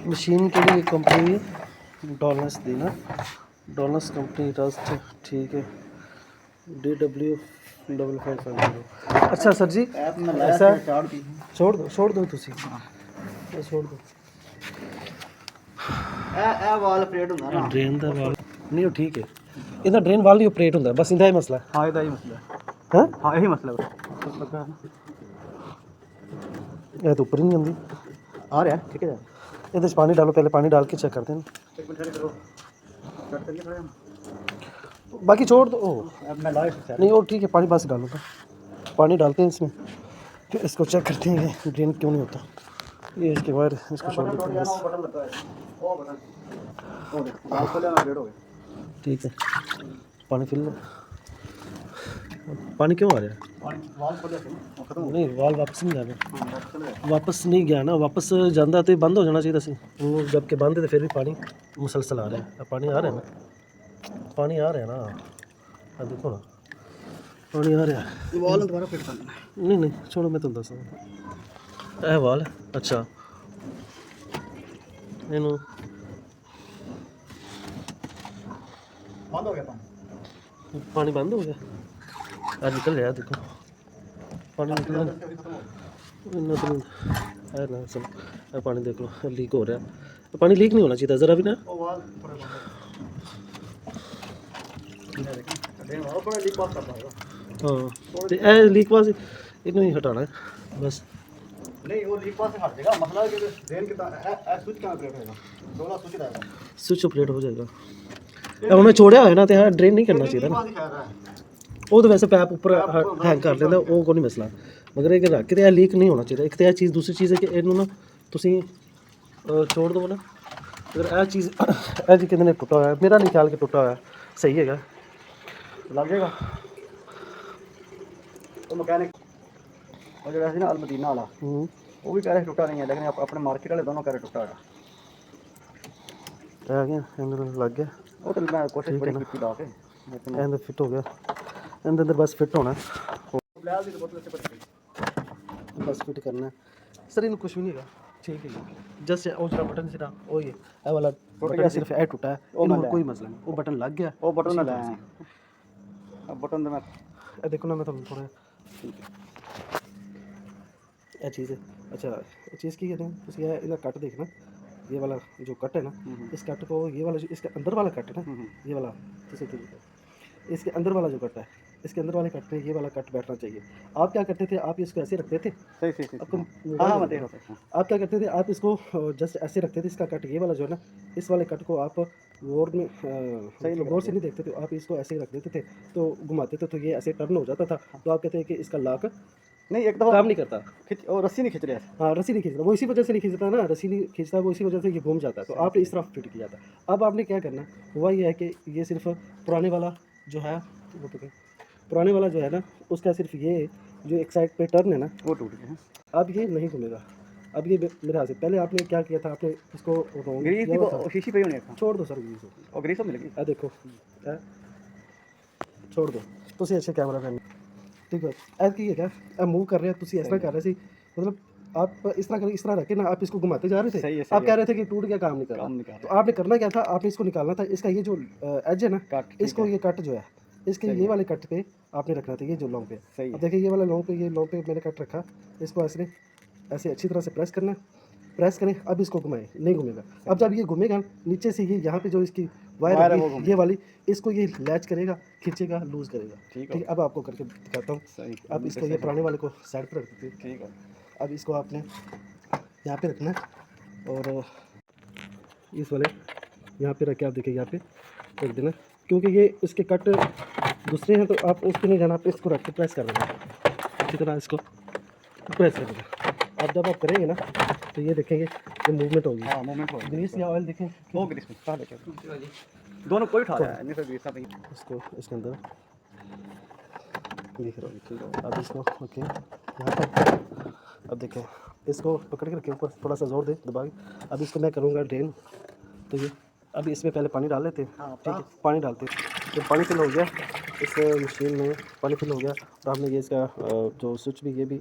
Machine के लिए company dollars देना, डॉलर्स कंपनी रस्ट, ठीक है, DW5550। अच्छा सर जी, ऐसा छोड़ दो तुसी, छोड़ दो ਇਹ ਵਾਲ ਆਪਰੇਟ ਹੁੰਦਾ ਨਾ ड्रेन ਦਾ ਵਾਲ ਨਹੀਂ, ਉਹ ਠੀਕ ਹੈ, ਇਹਦਾ ਡਰੇਨ ਵਾਲ ਨਹੀਂ ਆਪਰੇਟ ਹੁੰਦਾ, ਬਸ ਇਹਦਾ ਹੀ ਮਸਲਾ ਹੈ। ਹਾਂ ਇਹਦਾ ਹੀ ਮਸਲਾ ਹਾਂ ਹਾਂ ਇਹੀ ਮਸਲਾ ਬਸ ਲੱਗਾ ਇਹ ਤਾਂ ਉੱਪਰ ਹੀ ਨਹੀਂ ਆਉਂਦੀ। ਆ ਰਿਹਾ ਠੀਕ ਹੈ ਇਹਦੇ 'ਚ ਪਾਣੀ डालो, पहले पानी डाल के चेक करते हैं। ਇੱਕ ਮਿੰਟ ਕਰੋ ਕੱਟ ਕਰੀਏ ਥੋੜਾ बाकी छोड़ दो। अब मैं लाइट से नहीं और ठीक है, पानी बस डालो, पानी डालते हैं इसमें, फिर इसको चेक करते हैं कि ड्रेन क्यों नहीं होता। ये इसके बाद इसको छोड़ देते हैं बस। बटन लगा है वो बटन वो देखो आप खोले ना रेड हो गए ठीक है, पानी फिल लो। पानी क्यों आ रहा है? पानी वाल खोले थे वो खत्म हो नहीं वाल वापस नहीं आ रहा, गया चले गए वापस नहीं गया ना, वापस जाता तो बंद हो जाना चाहिए था। वो जब के बंद है तो फिर भी पानी मुसलसल आ रहा है। अब पानी आ रहा है ना, पानी आ रहा है ना, अब देखो ना पानी आ रहा है। वाल दोबारा फिट कर देना नहीं नहीं छोड़ो, मैं तुम दस ਇਹ ਵਾਲ ਹੈ। ਅੱਛਾ ਇਹਨੂੰ बंद हो गया पानी बंद हो गया, आज निकल रहा है, देखो पानी निकल रहा है। इतना तो नहीं है ना, सब पानी देख लो लीक हो रहा है। पानी लीक नहीं होना चाहिए था ज़रा भी ना। वो वाल थोड़े बंद देखिए वो थोड़ा लीक पास करता होगा हाँ तो ये लीक वास इन्हें ही हटाना है बस। नहीं वो लीक पास से हट जाएगा मसला है कि ड्रेन कितना स्विच कहाँ ऑपरेट होगा दोनों स्विच रहेगा स्विच ऑपरेट हो जाएगा। अब मैं छोड़िया है ना तो यहाँ ड्रेन नहीं करना चाहिए था ना, वो तो वैसे पैप ऊपर हैंग कर लेंदा, वो कोई नहीं मसला, मगर ये रख के लीक नहीं होना चाहिए। एक तो यह चीज़, दूसरी चीज़ है कि इन्हों ना तुसी छोड़ दो ना, अगर यह चीज़ यह जी कहते टुटा हुआ है, मेरा नहीं ख्याल कि टुटा हुआ है, सही है लग जाएगा तो मैकेनिक और जो वैसे ना अलमदीना वाला वो भी कह रहे टूटा नहीं है, लेकिन अपने मार्केट वाले दोनों कह रहे टूटा है। आ गया अंदर लग गया, वो तो मैं कोशिश बड़ी की ला के अंदर फिट हो गया, अंदर बस फिट होना है, बस फिट करना है सर। इन्हें कुछ भी नहीं है, ठीक है जस्ट वो जो बटन से ना वो ये वाला बटन सिर्फ ए टूटा है, इन्होंने कोई मसला नहीं, वो बटन लग गया, वो बटन ना लाए अब बटन तो मैं देखो ना, मैं तुम थोड़ा ये चीज़ है। अच्छा ये चीज़ की कहते हैं उसका इधर कट देखना, ये वाला जो कट है ना, इस कट को ये वाला जो इसके अंदर वाला कट है ना, ये वाला इसके अंदर वाला जो कट है, इसके अंदर वाले कट पे ये वाला कट बैठना चाहिए। आप क्या करते थे, आप इसको ऐसे रखते थे, सही आपको हाँ मैं देख रहा था। आप क्या करते थे, आप इसको जस्ट ऐसे रखते थे, इसका कट ये वाला जो है ना, इस वाले कट को आप गौर में गौर से नहीं देखते थे, आप इसको ऐसे ही रख देते थे, तो घुमाते थे तो ये ऐसे टर्न हो जाता था, तो आप कहते हैं कि इसका लॉक नहीं एक दफ़ा काम नहीं करता, खिंच और रस्सी नहीं खिंच रहा है। हाँ रस्सी नहीं खींचता, वो इसी वजह से नहीं खींचता ना, रस्सी नहीं खींचता वो इसी वजह से ये घूम जाता है, तो आपने इस तरफ फिट किया था। अब आपने क्या करना हुआ ये है कि ये सिर्फ पुराने वाला जो है वो तो पुराने वाला जो है ना, उसका सिर्फ ये जो एक साइड पे टर्न है ना वो टूट गया। अब ये नहीं घूमेगा। अब ये मेरे ख्याल से पहले आपने क्या किया था, आपने इसको ग्रीस थी वो शीशी पे ही होने था। छोड़ दो सर ग्रीस और ग्रीस तो मिल गई। देखो छोड़ दो तो अच्छे कैमरा मैन ठीक है ऐसे है क्या मूव कर रहे हैं, तुम इस तरह कर रहे थे, मतलब आप इस तरह रखे ना, आप इसको घुमाते जा रहे थे, आप कह रहे थे कि टूट गया काम नहीं कर रहा, तो आपने करना क्या था, आपने इसको निकालना था, इसका ये जो एज है ना, इसको ये कट जो है इसके ये वाले कट पे आपने रखना था, ये जो लॉन्ग पे। अब देखिए ये वाला लॉन्ग पे, ये लॉन्ग पे मैंने कट रखा, इसको ऐसे ऐसे अच्छी तरह से प्रेस करना, प्रेस करें। अब इसको घुमाएं, नहीं घूमेगा। अब जब ये घूमेगा नीचे से ये यहाँ पे जो इसकी वायर है ये वाली, इसको ये लैच करेगा, खींचेगा, लूज करेगा। ठीक है अब आपको करके दिखाता हूँ। अब इसको ये पुराने वाले को साइड पर रख देते हैं। ठीक है अब इसको आपने यहाँ पे रखना है और इस वाले यहाँ पे रख के आप देखिए यहाँ पे रख देना, क्योंकि ये इसके कट दूसरे हैं, तो आप उस पर नहीं जाना, आप इसको रख के प्रेस कर देना, अच्छी तरह इसको प्रेस कर देना। अब जब आप करेंगे ना तो ये देखेंगे ये मूवमेंट होगी। हाँ मूवमेंट होगी। ग्रीस या ऑयल देखें वो ग्रीस में कहाँ देखें, दोनों कोई उठा रहा है नहीं, फिर ग्रीस नहीं इसको इसके अंदर दिख रहा है। अब इसको ओके यहाँ पर अब देखें, इसको पकड़ के रखें, ऊपर थोड़ा सा जोर दे दबा के। अब इसको मैं करूँगा ड्रेन, तो ये अभी इसमें पहले पानी डाल लेते हैं। ठीक है पानी डालते हैं, जब पानी फिल हो गया इस मशीन में पानी फिल हो गया, तो आपने ये इसका जो स्विच भी ये भी